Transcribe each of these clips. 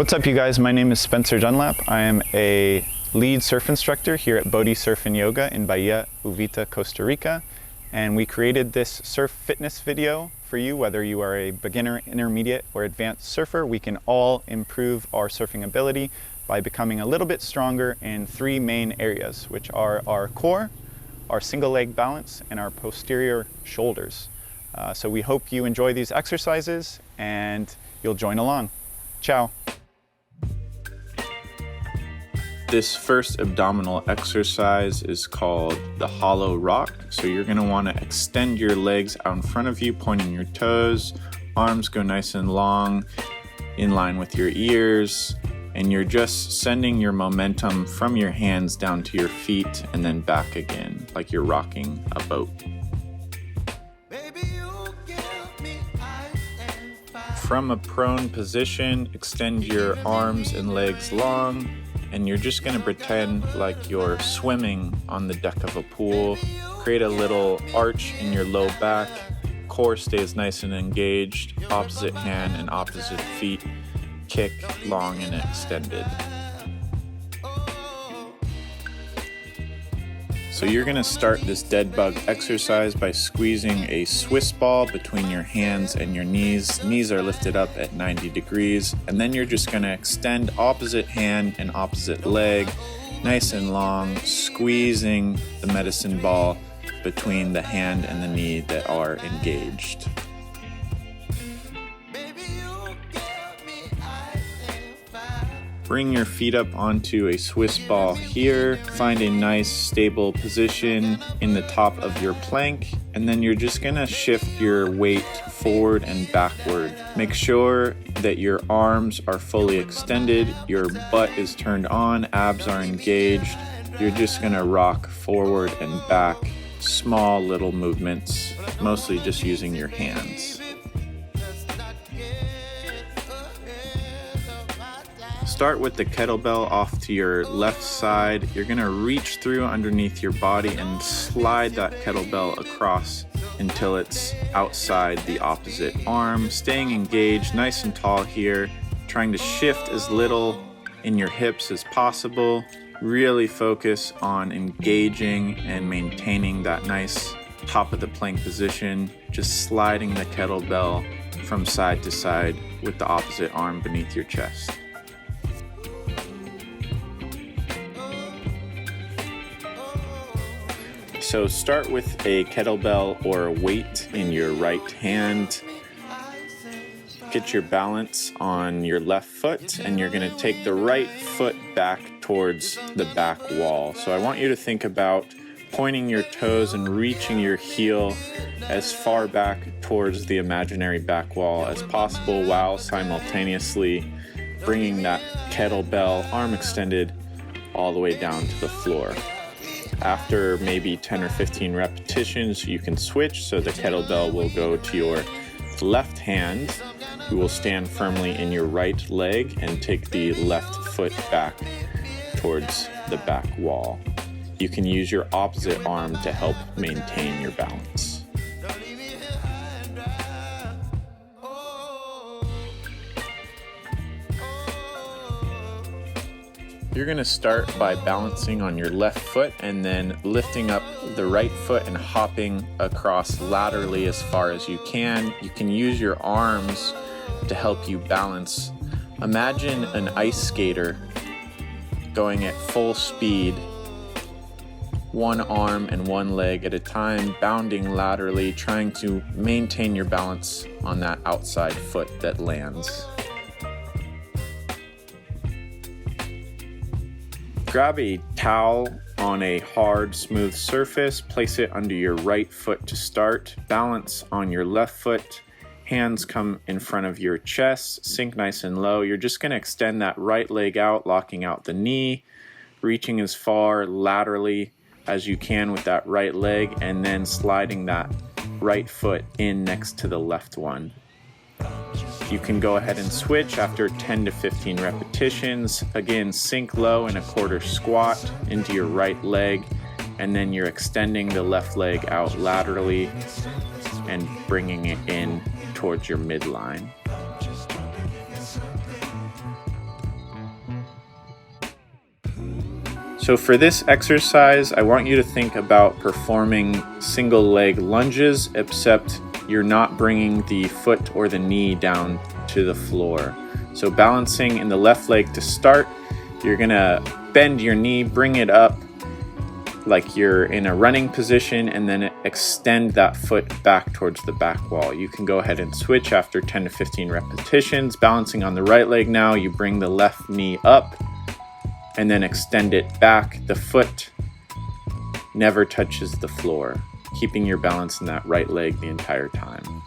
What's up, you guys? My name is Spencer Dunlap. I am a lead surf instructor here at Bodhi Surf Yoga in Bahia Ballena, Costa Rica. And we created this surf fitness video for you, whether you are a beginner, intermediate, or advanced surfer. We can all improve our surfing ability by becoming a little bit stronger in three main areas, which are our core, our single leg balance, and our posterior shoulders. So we hope you enjoy these exercises and you'll join along. Ciao. This first abdominal exercise is called the hollow rock. So you're going to want to extend your legs out in front of you, pointing your toes. Arms go nice and long, in line with your ears. And you're just sending your momentum from your hands down to your feet and then back again, like you're rocking a boat. From a prone position, extend your arms and legs long. And you're just going to pretend like you're swimming on the deck of a pool. Create a little arch in your low back. Core stays nice and engaged. Opposite hand and opposite feet kick long and extended. So you're going to start this dead bug exercise by squeezing a Swiss ball between your hands and your knees. Knees are lifted up at 90 degrees. And then you're just going to extend opposite hand and opposite leg, nice and long, squeezing the medicine ball between the hand and the knee that are engaged. Bring your feet up onto a Swiss ball here. Find a nice stable position in the top of your plank, and then you're just gonna shift your weight forward and backward. Make sure that your arms are fully extended, your butt is turned on, abs are engaged. You're just gonna rock forward and back, small little movements, mostly just using your hands. Start with the kettlebell off to your left side. You're gonna reach through underneath your body and slide that kettlebell across until it's outside the opposite arm. Staying engaged, nice and tall here. Trying to shift as little in your hips as possible. Really focus on engaging and maintaining that nice top of the plank position. Just sliding the kettlebell from side to side with the opposite arm beneath your chest. So start with a kettlebell or a weight in your right hand. Get your balance on your left foot, and you're going to take the right foot back towards the back wall. So I want you to think about pointing your toes and reaching your heel as far back towards the imaginary back wall as possible, while simultaneously bringing that kettlebell, arm extended, all the way down to the floor. After maybe 10 or 15 repetitions, you can switch, so the kettlebell will go to your left hand. You will stand firmly in your right leg and take the left foot back towards the back wall. You can use your opposite arm to help maintain your balance. You're going to start by balancing on your left foot and then lifting up the right foot and hopping across laterally as far as you can. You can use your arms to help you balance. Imagine an ice skater going at full speed, one arm and one leg at a time, bounding laterally, trying to maintain your balance on that outside foot that lands. Grab a towel on a hard, smooth surface. Place it under your right foot to start. Balance on your left foot. Hands come in front of your chest. Sink nice and low. You're just going to extend that right leg out, locking out the knee, reaching as far laterally as you can with that right leg, and then sliding that right foot in next to the left one. You can go ahead and switch after 10 to 15 repetitions. Again, sink low in a quarter squat into your right leg, and then you're extending the left leg out laterally and bringing it in towards your midline. So for this exercise, I want you to think about performing single leg lunges, except you're not bringing the foot or the knee down to the floor. So balancing in the left leg to start, you're gonna bend your knee, bring it up like you're in a running position, and then extend that foot back towards the back wall. You can go ahead and switch after 10 to 15 repetitions. Balancing on the right leg now, you bring the left knee up and then extend it back. The foot never touches the floor, keeping your balance in that right leg the entire time.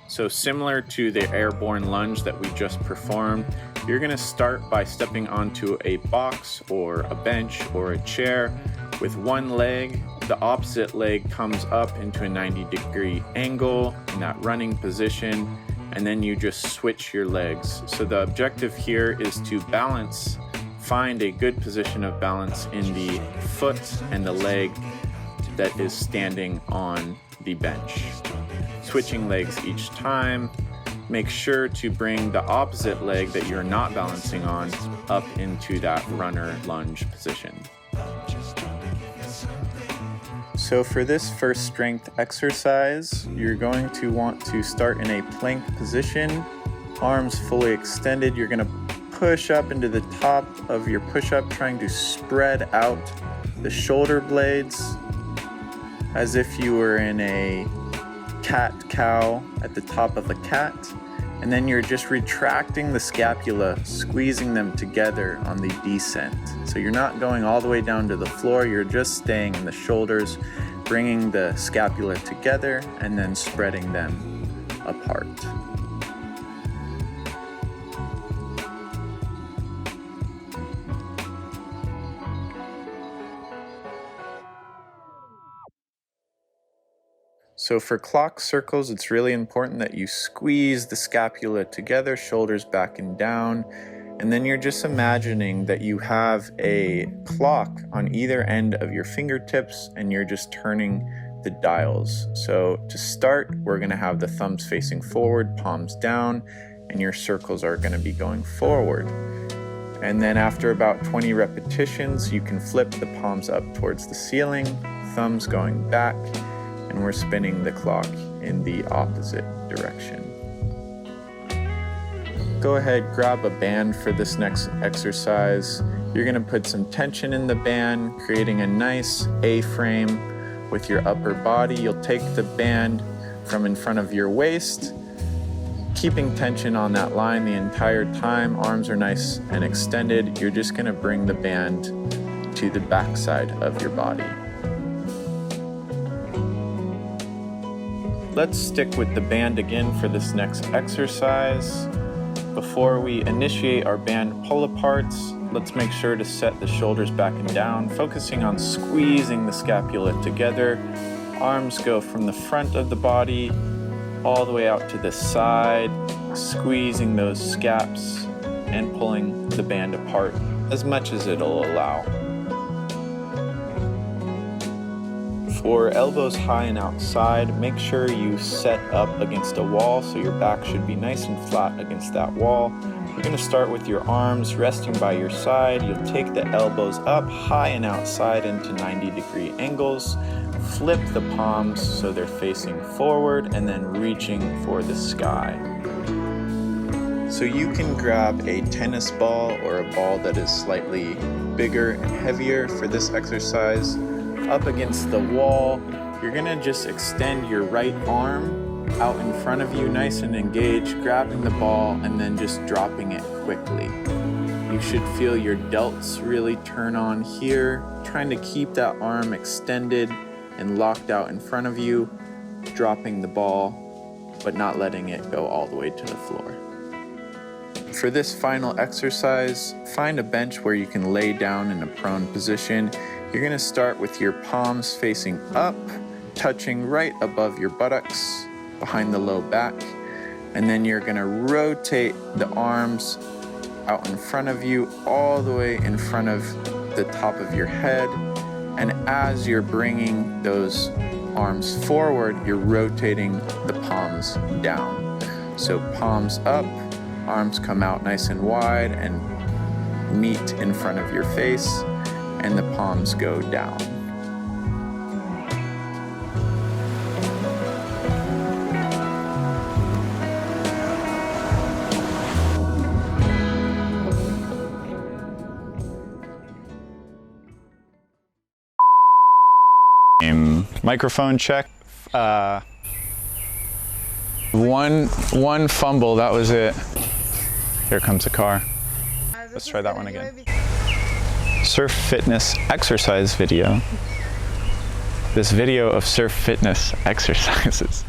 So similar to the airborne lunge that we just performed, you're gonna start by stepping onto a box or a bench or a chair with one leg. The opposite leg comes up into a 90-degree angle in that running position, and then you just switch your legs. So the objective here is to balance, find a good position of balance in the foot and the leg that is standing on the bench. Switching legs each time. Make sure to bring the opposite leg that you're not balancing on up into that runner lunge position. So for this first strength exercise, you're going to want to start in a plank position, arms fully extended. You're going to push up into the top of your push-up, trying to spread out the shoulder blades as if you were in a cat-cow at the top of a cat, and then you're just retracting the scapula, squeezing them together on the descent. So you're not going all the way down to the floor, you're just staying in the shoulders, bringing the scapula together and then spreading them apart. So for clock circles, it's really important that you squeeze the scapula together, shoulders back and down, and then you're just imagining that you have a clock on either end of your fingertips and you're just turning the dials. So to start, we're going to have the thumbs facing forward, palms down, and your circles are going to be going forward. And then after about 20 repetitions, you can flip the palms up towards the ceiling, thumbs going back, and we're spinning the clock in the opposite direction. Go ahead, grab a band for this next exercise. You're gonna put some tension in the band, creating a nice A-frame with your upper body. You'll take the band from in front of your waist, keeping tension on that line the entire time. Arms are nice and extended. You're just gonna bring the band to the backside of your body. Let's stick with the band again for this next exercise. Before we initiate our band pull-aparts, let's make sure to set the shoulders back and down, focusing on squeezing the scapula together. Arms go from the front of the body all the way out to the side, squeezing those scaps and pulling the band apart as much as it'll allow. For elbows high and outside, make sure you set up against a wall so your back should be nice and flat against that wall. You're going to start with your arms resting by your side. You'll take the elbows up high and outside into 90-degree angles. Flip the palms so they're facing forward and then reaching for the sky. So you can grab a tennis ball or a ball that is slightly bigger and heavier for this exercise. Up against the wall, you're gonna just extend your right arm out in front of you, nice and engaged, grabbing the ball and then just dropping it quickly. You should feel your delts really turn on here, trying to keep that arm extended and locked out in front of you, dropping the ball, but not letting it go all the way to the floor. For this final exercise, find a bench where you can lay down in a prone position. You're going to start with your palms facing up, touching right above your buttocks, behind the low back, and then you're going to rotate the arms out in front of you, all the way in front of the top of your head, And as you're bringing those arms forward, you're rotating the palms down. So palms up, arms come out nice and wide and meet in front of your face, and the palms go down. Microphone check. One fumble, that was it. Here comes a car. Let's try that one again. Surf fitness exercise video. This video of surf fitness exercises.